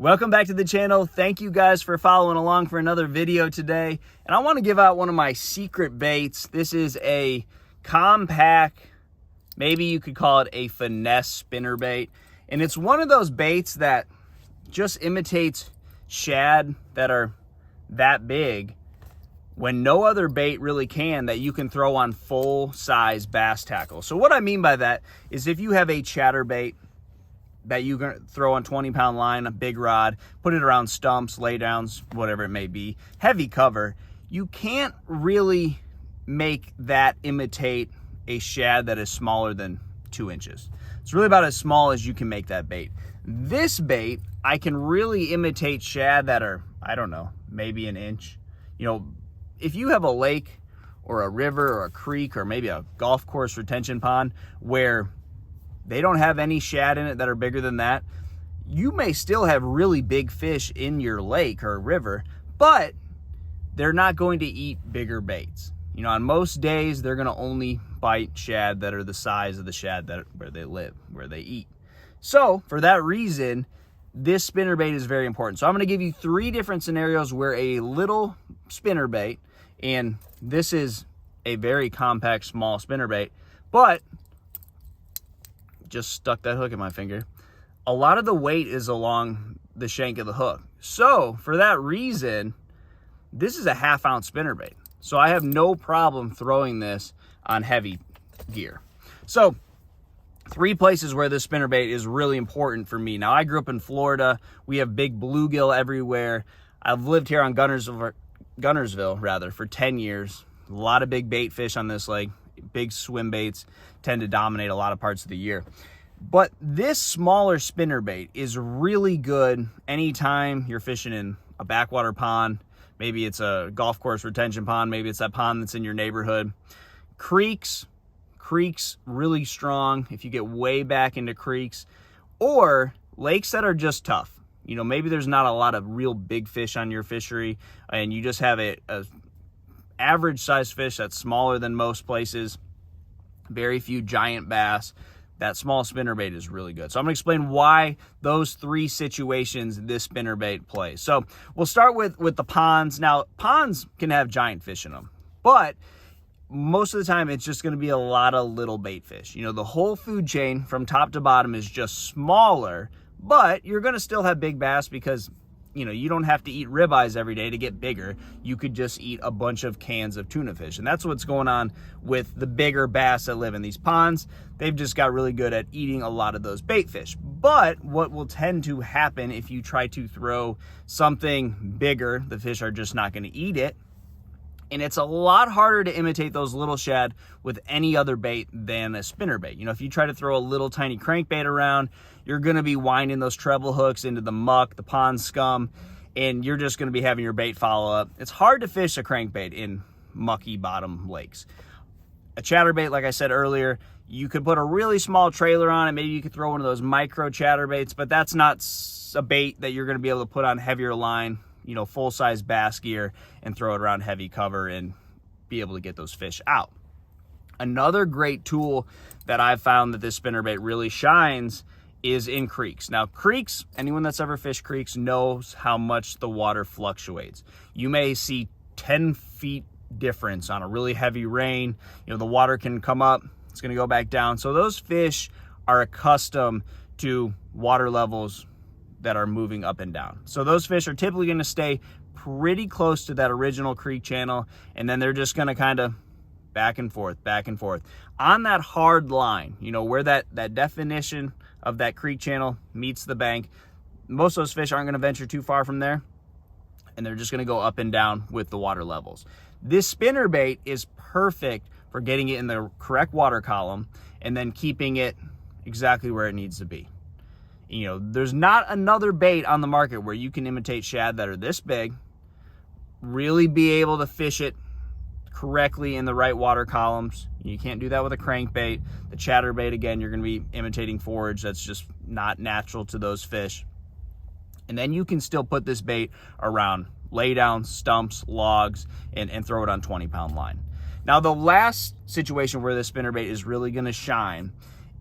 Welcome back to the channel. Thank you guys for following along for another video today. And I want to give out one of my secret baits. This is a compact, maybe you could call it a finesse spinnerbait. And it's one of those baits that just imitates shad that are that big when no other bait really can, that you can throw on full size bass tackle. So what I mean by that is if you have a chatterbait that you can throw on 20-pound line, a big rod, put it around stumps, laydowns, whatever it may be, heavy cover, you can't really make that imitate a shad that is smaller than 2 inches. It's really about as small as you can make that bait. This bait, I can really imitate shad that are, I don't know, maybe an inch. You know, if you have a lake or a river or a creek or maybe a golf course retention pond where they don't have any shad in it that are bigger than that, you may still have really big fish in your lake or river, but they're not going to eat bigger baits. You know, on most days, they're going to only bite shad that are the size of the shad that where they live, where they eat. So for that reason, this spinnerbait is very important. So I'm going to give you 3 different scenarios where a little spinnerbait, and this is a very compact, small spinnerbait, but just stuck that hook in my finger. A lot of the weight is along the shank of the hook. So for that reason, this is a 1/2 ounce spinnerbait. So I have no problem throwing this on heavy gear. So 3 places where this spinnerbait is really important for me. Now, I grew up in Florida. We have big bluegill everywhere. I've lived here on Gunnersville for 10 years. A lot of big bait fish on this lake. Big swim baits tend to dominate a lot of parts of the year. But this smaller spinnerbait is really good anytime you're fishing in a backwater pond. Maybe it's a golf course retention pond. Maybe it's that pond that's in your neighborhood. Creeks, really strong if you get way back into creeks, or lakes that are just tough. You know, maybe there's not a lot of real big fish on your fishery and you just have a average size fish that's smaller than most places, very few giant bass. That small spinnerbait is really good. So I'm going to explain why those 3 situations this spinnerbait plays. So we'll start with the ponds. Now, ponds can have giant fish in them, but most of the time it's just going to be a lot of little bait fish. You know, the whole food chain from top to bottom is just smaller, but you're going to still have big bass because, you know, you don't have to eat ribeyes every day to get bigger. You could just eat a bunch of cans of tuna fish. And that's what's going on with the bigger bass that live in these ponds. They've just got really good at eating a lot of those bait fish. But what will tend to happen if you try to throw something bigger, the fish are just not going to eat it. And it's a lot harder to imitate those little shad with any other bait than a spinnerbait. You know, if you try to throw a little tiny crankbait around, you're going to be winding those treble hooks into the muck, the pond scum, and you're just going to be having your bait follow up. It's hard to fish a crankbait in mucky bottom lakes. A chatterbait, like I said earlier, you could put a really small trailer on it. Maybe you could throw one of those micro chatterbaits, but that's not a bait that you're going to be able to put on heavier line, you know, full-size bass gear and throw it around heavy cover and be able to get those fish out. Another great tool that I've found that this spinnerbait really shines is in creeks. Now, creeks, anyone that's ever fished creeks knows how much the water fluctuates. You may see 10 feet difference on a really heavy rain. You know, the water can come up, it's going to go back down. So those fish are accustomed to water levels that are moving up and down. So those fish are typically going to stay pretty close to that original creek channel, and then they're just going to kind of back and forth on that hard line, you know, where that definition of that creek channel meets the bank. Most of those fish aren't going to venture too far from there, and they're just going to go up and down with the water levels. This spinnerbait is perfect for getting it in the correct water column and then keeping it exactly where it needs to be. You know, there's not another bait on the market where you can imitate shad that are this big, really be able to fish it correctly in the right water columns. You can't do that with a crankbait. The chatterbait, again, you're going to be imitating forage. That's just not natural to those fish. And then you can still put this bait around laydowns, stumps, logs, and throw it on 20-pound line. Now, the last situation where this spinnerbait is really going to shine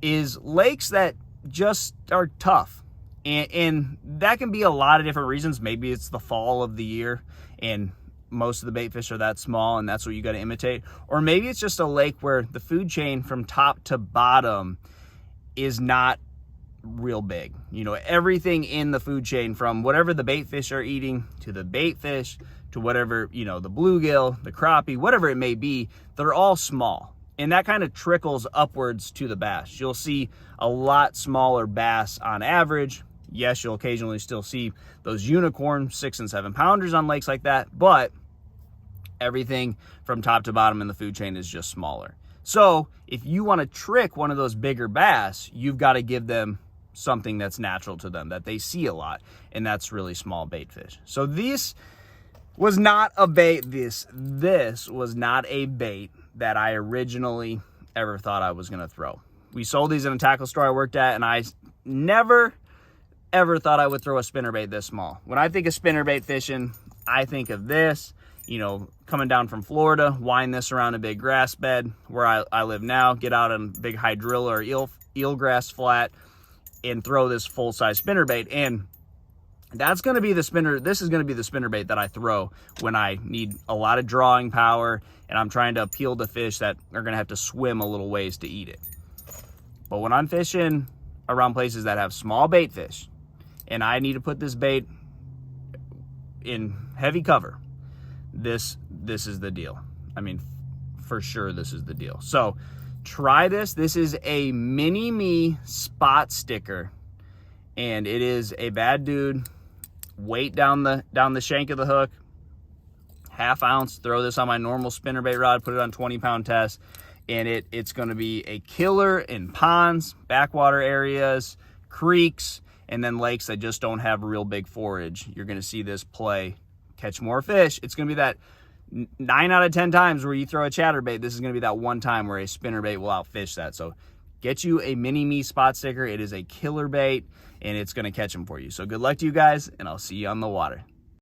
is lakes that just are tough. And that can be a lot of different reasons. Maybe it's the fall of the year and most of the bait fish are that small and that's what you got to imitate. Or maybe it's just a lake where the food chain from top to bottom is not real big. You know, everything in the food chain, from whatever the bait fish are eating to the bait fish to whatever, you know, the bluegill, the crappie, whatever it may be, they're all small. And that kind of trickles upwards to the bass. You'll see a lot smaller bass on average. Yes, you'll occasionally still see those unicorn 6 and 7 pounders on lakes like that, but everything from top to bottom in the food chain is just smaller. So if you want to trick one of those bigger bass, you've got to give them something that's natural to them, that they see a lot, and that's really small bait fish. So this was not a bait. This was not a bait that I originally ever thought I was going to throw. We sold these in a tackle store I worked at, and I never ever thought I would throw a spinnerbait this small. When I think of spinnerbait fishing, I think of this, you know, coming down from Florida, wind this around a big grass bed where I live now, get out on a big hydrilla or eelgrass flat and throw this full-size spinnerbait. And that's going to be the spinner. This is going to be the spinnerbait that I throw when I need a lot of drawing power and I'm trying to appeal to fish that are going to have to swim a little ways to eat it. But when I'm fishing around places that have small bait fish and I need to put this bait in heavy cover, this is the deal. I mean, for sure, this is the deal. So try this. This is a mini me spot sticker, and it is a bad dude weight down the shank of the hook, 1/2 ounce. Throw this on my normal spinnerbait rod, put it on 20-pound test, and it's going to be a killer in ponds, backwater areas, creeks, and then lakes that just don't have real big forage. You're going to see this play, catch more fish. It's going to be that 9 out of 10 times where you throw a chatterbait, this is going to be that one time where a spinnerbait will outfish that. So get you a mini me spot sticker. It is a killer bait, and it's going to catch them for you. So good luck to you guys, and I'll see you on the water.